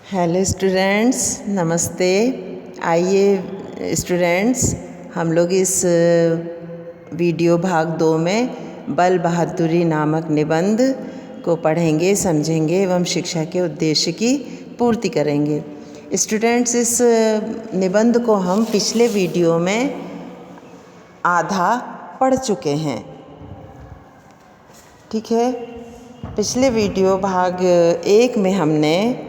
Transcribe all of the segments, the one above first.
Hello students, नमस्ते। आइए students, हम लोग इस वीडियो भाग 2 में बल बहादुरी नामक निबंध को पढ़ेंगे, समझेंगे एवं शिक्षा के उद्देश्य की पूर्ति करेंगे। स्टूडेंट्स, इस निबंध को हम पिछले वीडियो में आधा पढ़ चुके हैं। ठीक है, पिछले वीडियो भाग 1 में हमने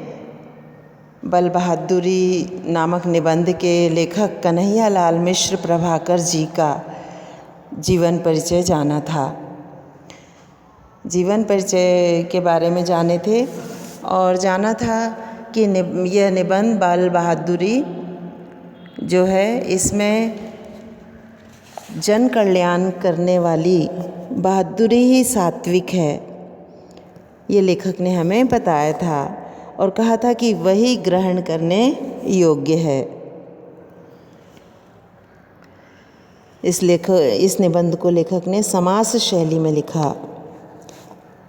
बल बहादुरी नामक निबंध के लेखक कन्हैया लाल मिश्र प्रभाकर जी का जीवन परिचय जाना था। जीवन परिचय के बारे में जाने थे और जाना था कि यह निबंध बल बहादुरी जो है, इसमें जन कल्याण करने वाली बहादुरी ही सात्विक है, ये लेखक ने हमें बताया था और कहा था कि वही ग्रहण करने योग्य है। इस निबंध को लेखक ने समास शैली में लिखा,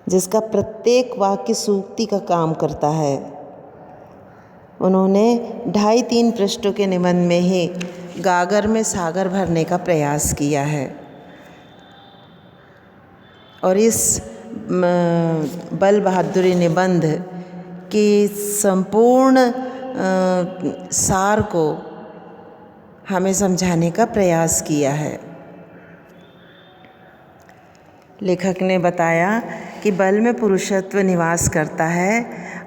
जिसका प्रत्येक वाक्य सूक्ति का काम करता है। उन्होंने 2.5-3 पृष्ठों के निबंध में ही गागर में सागर भरने का प्रयास किया है और इस बल बहादुरी निबंध की संपूर्ण सार को हमें समझाने का प्रयास किया है। लेखक ने बताया कि बल में पुरुषत्व निवास करता है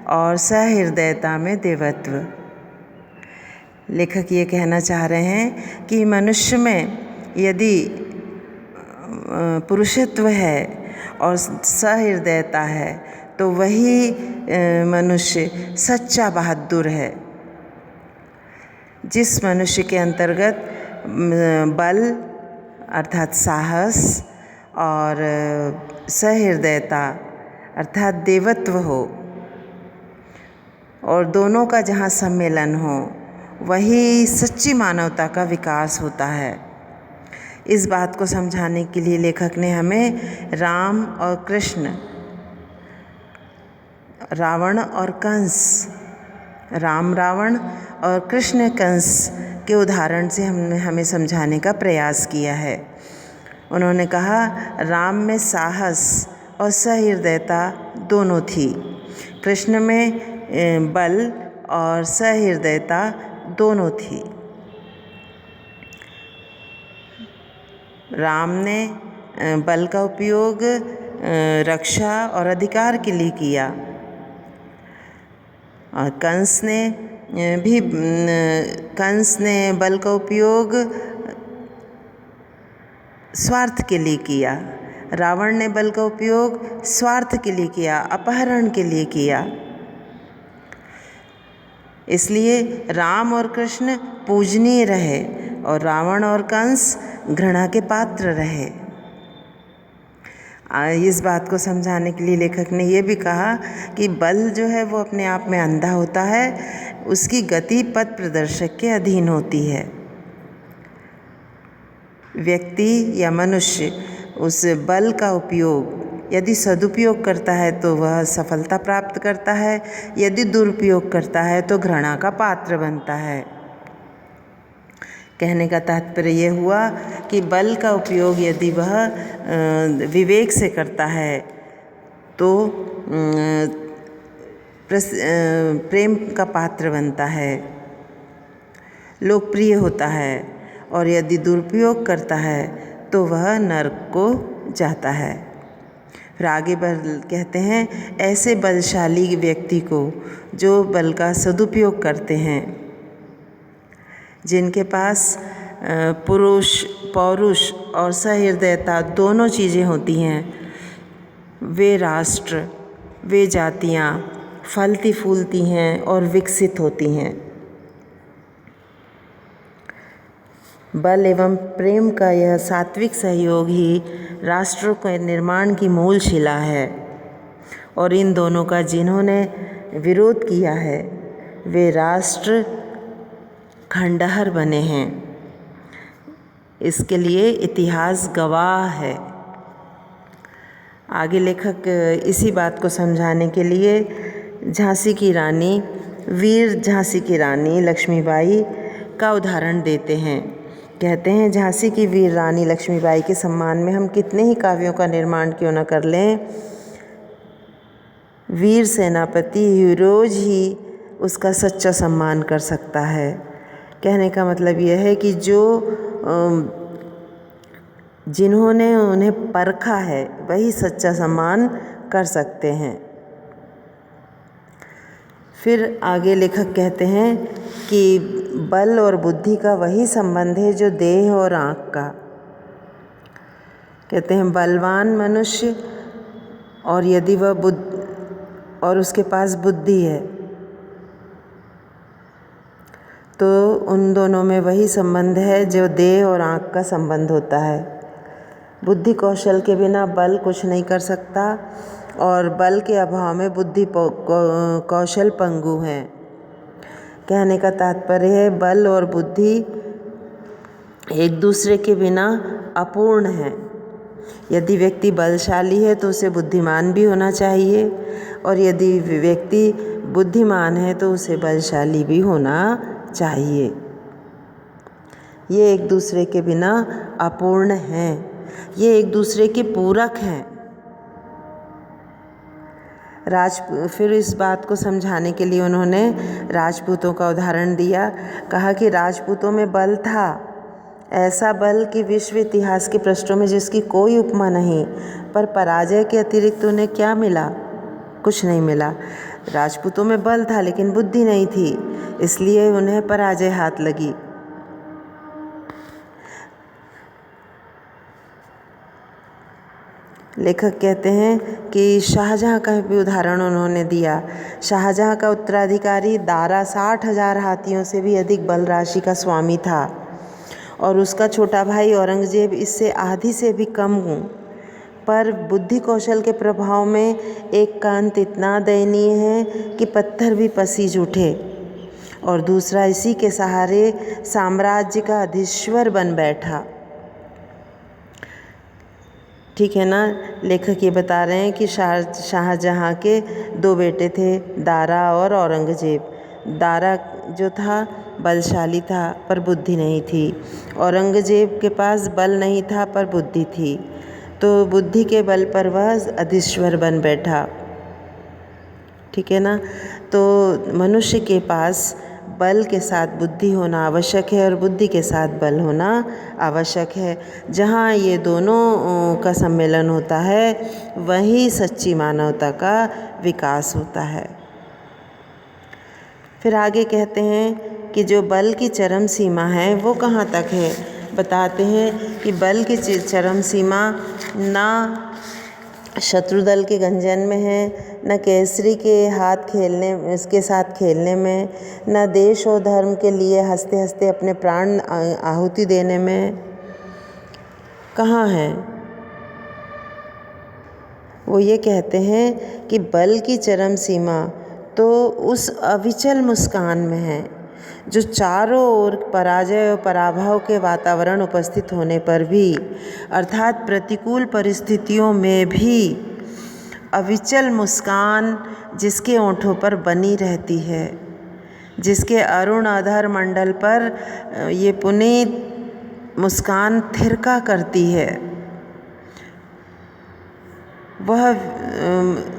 और सहृदयता में देवत्व। लेखक ये कहना चाह रहे हैं कि मनुष्य में यदि पुरुषत्व है और सहृदयता है तो वही मनुष्य सच्चा बहादुर है। जिस मनुष्य के अंतर्गत बल अर्थात साहस और सहृदयता अर्थात देवत्व हो और दोनों का जहाँ सम्मेलन हो, वही सच्ची मानवता का विकास होता है। इस बात को समझाने के लिए लेखक ने हमें राम और कृष्ण, रावण और कंस, राम रावण और कृष्ण कंस के उदाहरण से हमें समझाने का प्रयास किया है। उन्होंने कहा, राम में साहस और सहृदयता दोनों थी, कृष्ण में बल और सहृदयता दोनों थी। राम ने बल का उपयोग रक्षा और अधिकार के लिए किया और कंस ने बल का उपयोग स्वार्थ के लिए किया। रावण ने बल का उपयोग स्वार्थ के लिए किया, अपहरण के लिए किया। इसलिए राम और कृष्ण पूजनीय रहे और रावण और कंस घृणा के पात्र रहे। इस बात को समझाने के लिए लेखक ने यह भी कहा कि बल जो है वो अपने आप में अंधा होता है, उसकी गति पथ प्रदर्शक के अधीन होती है। व्यक्ति या मनुष्य उस बल का उपयोग यदि सदुपयोग करता है तो वह सफलता प्राप्त करता है, यदि दुरुपयोग करता है तो घृणा का पात्र बनता है। कहने का तात्पर्य यह हुआ कि बल का उपयोग यदि वह विवेक से करता है तो प्रेम का पात्र बनता है, लोकप्रिय होता है, और यदि दुरुपयोग करता है तो वह नरक को जाता है। फिर आगे कहते हैं, ऐसे बलशाली व्यक्ति को जो बल का सदुपयोग करते हैं, जिनके पास पौरुष और सहृदयता दोनों चीज़ें होती हैं, वे राष्ट्र, वे जातियाँ फलती फूलती हैं और विकसित होती हैं। बल एवं प्रेम का यह सात्विक सहयोग ही राष्ट्रों के निर्माण की मूल शिला है और इन दोनों का जिन्होंने विरोध किया है, वे राष्ट्र खंडहर बने हैं। इसके लिए इतिहास गवाह है। आगे लेखक इसी बात को समझाने के लिए झांसी की रानी वीर झांसी की रानी लक्ष्मीबाई का उदाहरण देते हैं। कहते हैं, झांसी की वीर रानी लक्ष्मीबाई के सम्मान में हम कितने ही काव्यों का निर्माण क्यों न कर लें, वीर सेनापति हीरोज ही उसका सच्चा सम्मान कर सकता है। कहने का मतलब यह है कि जिन्होंने उन्हें परखा है वही सच्चा सम्मान कर सकते हैं। फिर आगे लेखक कहते हैं कि बल और बुद्धि का वही संबंध है जो देह और आँख का। कहते हैं, बलवान मनुष्य और यदि वह और उसके पास बुद्धि है तो उन दोनों में वही संबंध है जो देह और आँख का संबंध होता है। बुद्धि कौशल के बिना बल कुछ नहीं कर सकता और बल के अभाव में बुद्धि कौशल पंगु है। कहने का तात्पर्य है, बल और बुद्धि एक दूसरे के बिना अपूर्ण है। यदि व्यक्ति बलशाली है तो उसे बुद्धिमान भी होना चाहिए और यदि व्यक्ति बुद्धिमान है तो उसे बलशाली भी होना चाहिए। ये एक दूसरे के बिना अपूर्ण हैं, ये एक दूसरे के पूरक हैं। फिर इस बात को समझाने के लिए उन्होंने राजपूतों का उदाहरण दिया। कहा कि राजपूतों में बल था, ऐसा बल कि विश्व इतिहास के पृष्ठों में जिसकी कोई उपमा नहीं, पर पराजय के अतिरिक्त उन्हें क्या मिला? कुछ नहीं मिला। राजपूतों में बल था लेकिन बुद्धि नहीं थी, इसलिए उन्हें पराजय हाथ लगी। लेखक कहते हैं कि शाहजहाँ का भी उदाहरण उन्होंने दिया। शाहजहाँ का उत्तराधिकारी दारा 60,000 हाथियों से भी अधिक बल राशि का स्वामी था और उसका छोटा भाई औरंगजेब इससे आधी से भी कम पर बुद्धि कौशल के प्रभाव में एक का अंत इतना दयनीय है कि पत्थर भी पसीज उठे और दूसरा इसी के सहारे साम्राज्य का अधीश्वर बन बैठा। ठीक है ना। लेखक ये बता रहे हैं कि शाहजहाँ के 2 बेटे थे, दारा और औरंगजेब। दारा जो था बलशाली था पर बुद्धि नहीं थी, औरंगजेब के पास बल नहीं था पर बुद्धि थी, तो बुद्धि के बल पर वह अधीश्वर बन बैठा। ठीक है ना। तो मनुष्य के पास बल के साथ बुद्धि होना आवश्यक है और बुद्धि के साथ बल होना आवश्यक है। जहाँ ये दोनों का सम्मेलन होता है वहीं सच्ची मानवता का विकास होता है। फिर आगे कहते हैं कि जो बल की चरम सीमा है वो कहाँ तक है। बताते हैं कि बल की चरम सीमा ना शत्रु दल के गंजन में है, न केसरी के साथ खेलने में, न देश और धर्म के लिए हंसते हंसते अपने प्राण आहुति देने में। कहाँ है? वो ये कहते हैं कि बल की चरम सीमा तो उस अविचल मुस्कान में है जो चारों ओर पराजय और पराभव के वातावरण उपस्थित होने पर भी, अर्थात प्रतिकूल परिस्थितियों में भी अविचल मुस्कान जिसके ओंठों पर बनी रहती है, जिसके अरुण अधर मंडल पर ये पुनीत मुस्कान थिरका करती है, वह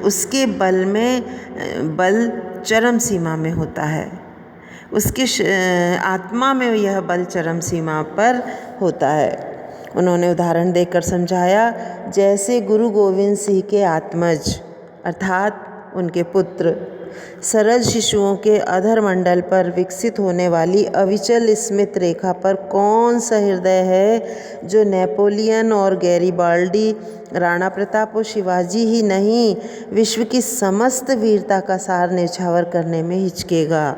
उसके बल चरम सीमा में होता है। उसके आत्मा में यह बल चरम सीमा पर होता है। उन्होंने उदाहरण देकर समझाया, जैसे गुरु गोविंद सिंह के आत्मज अर्थात उनके पुत्र सरल शिशुओं के अधर मंडल पर विकसित होने वाली अविचल स्मित रेखा पर कौन सा हृदय है जो नेपोलियन और गैरीबाल्डी, राणा प्रताप और शिवाजी ही नहीं, विश्व की समस्त वीरता का सार न्यौछावर करने में हिचकेगा।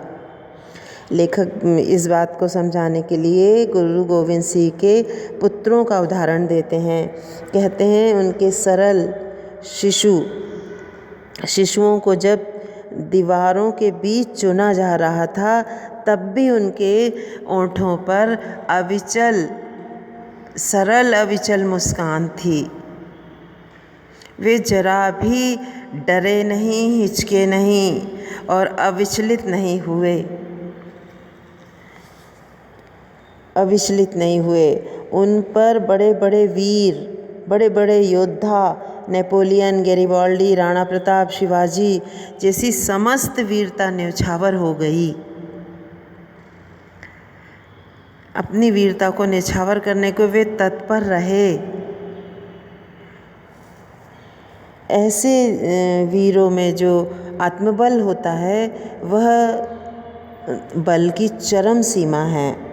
लेखक इस बात को समझाने के लिए गुरु गोविंद सिंह के पुत्रों का उदाहरण देते हैं। कहते हैं, उनके सरल शिशुओं को जब दीवारों के बीच चुना जा रहा था तब भी उनके ओंठों पर सरल अविचल मुस्कान थी। वे जरा भी डरे नहीं, हिचके नहीं और अविचलित नहीं हुए। उन पर बड़े बड़े वीर, बड़े बड़े योद्धा, नेपोलियन, गैरिबाल्डी, राणा प्रताप, शिवाजी जैसी समस्त वीरता न्यौछावर हो गई। अपनी वीरता को न्यौछावर करने को वे तत्पर रहे। ऐसे वीरों में जो आत्मबल होता है वह बल की चरम सीमा है।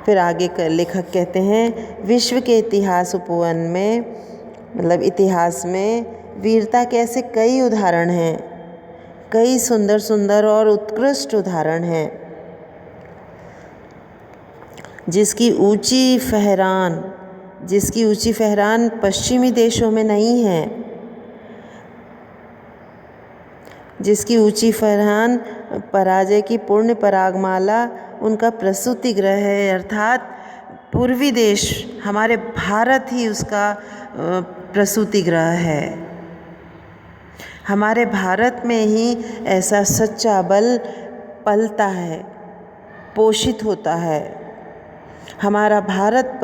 फिर आगे लेखक कहते हैं, विश्व के इतिहास उपवन में, मतलब इतिहास में वीरता के ऐसे कई उदाहरण हैं, कई सुंदर सुंदर और उत्कृष्ट उदाहरण हैं, जिसकी ऊंची फहरान पश्चिमी देशों में नहीं है, जिसकी ऊंची फहरान पराजय की पूर्ण परागमाला उनका प्रसूति गृह है। अर्थात पूर्वी देश, हमारे भारत ही उसका प्रसूति गृह है। हमारे भारत में ही ऐसा सच्चा बल पलता है, पोषित होता है। हमारा भारत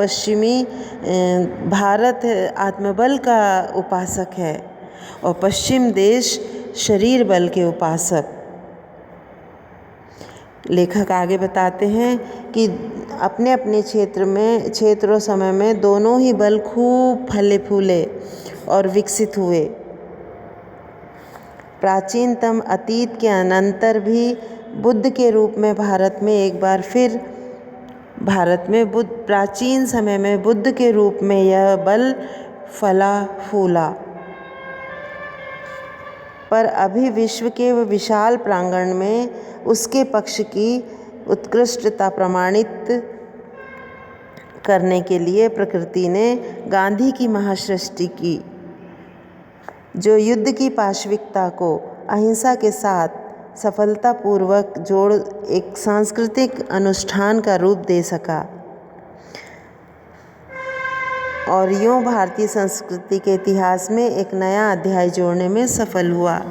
भारत आत्मबल का उपासक है और पश्चिम देश शरीर बल के उपासक। लेखक आगे बताते हैं कि अपने अपने क्षेत्र और समय में दोनों ही बल खूब फले फूले और विकसित हुए। प्राचीनतम अतीत के अनंतर भी बुद्ध के रूप में प्राचीन समय में बुद्ध के रूप में यह बल फला फूला, पर अभी विश्व के विशाल प्रांगण में उसके पक्ष की उत्कृष्टता प्रमाणित करने के लिए प्रकृति ने गांधी की महासृष्टि की, जो युद्ध की पाशविकता को अहिंसा के साथ सफलतापूर्वक जोड़ एक सांस्कृतिक अनुष्ठान का रूप दे सका और यूँ भारतीय संस्कृति के इतिहास में एक नया अध्याय जोड़ने में सफल हुआ।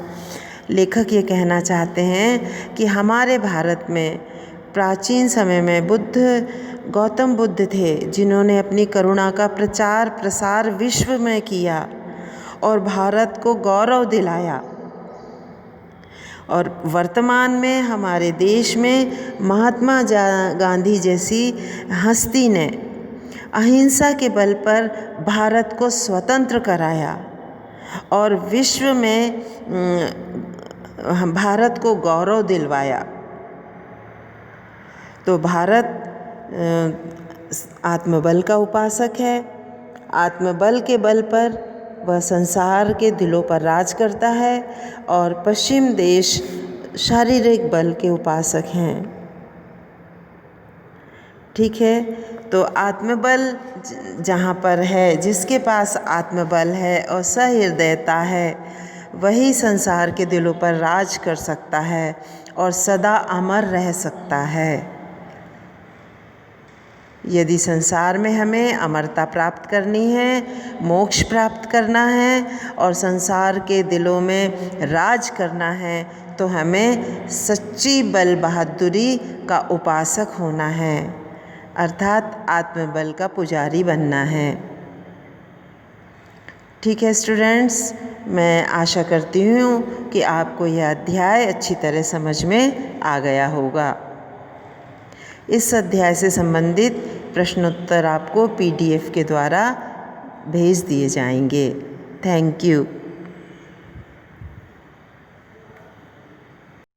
लेखक ये कहना चाहते हैं कि हमारे भारत में प्राचीन समय में गौतम बुद्ध थे, जिन्होंने अपनी करुणा का प्रचार प्रसार विश्व में किया और भारत को गौरव दिलाया। और वर्तमान में हमारे देश में महात्मा गांधी जैसी हस्ती ने अहिंसा के बल पर भारत को स्वतंत्र कराया और विश्व में भारत को गौरव दिलवाया। तो भारत आत्मबल का उपासक है। आत्मबल के बल पर वह संसार के दिलों पर राज करता है और पश्चिम देश शारीरिक बल के उपासक हैं। ठीक है, तो आत्मबल जहाँ पर है, जिसके पास आत्मबल है और सहृदयता है, वही संसार के दिलों पर राज कर सकता है और सदा अमर रह सकता है। यदि संसार में हमें अमरता प्राप्त करनी है, मोक्ष प्राप्त करना है और संसार के दिलों में राज करना है, तो हमें सच्ची बल बहादुरी का उपासक होना है, अर्थात आत्मबल का पुजारी बनना है। ठीक है स्टूडेंट्स, मैं आशा करती हूँ कि आपको यह अध्याय अच्छी तरह समझ में आ गया होगा। इस अध्याय से संबंधित प्रश्नोत्तर आपको PDF के द्वारा भेज दिए जाएंगे। Thank you.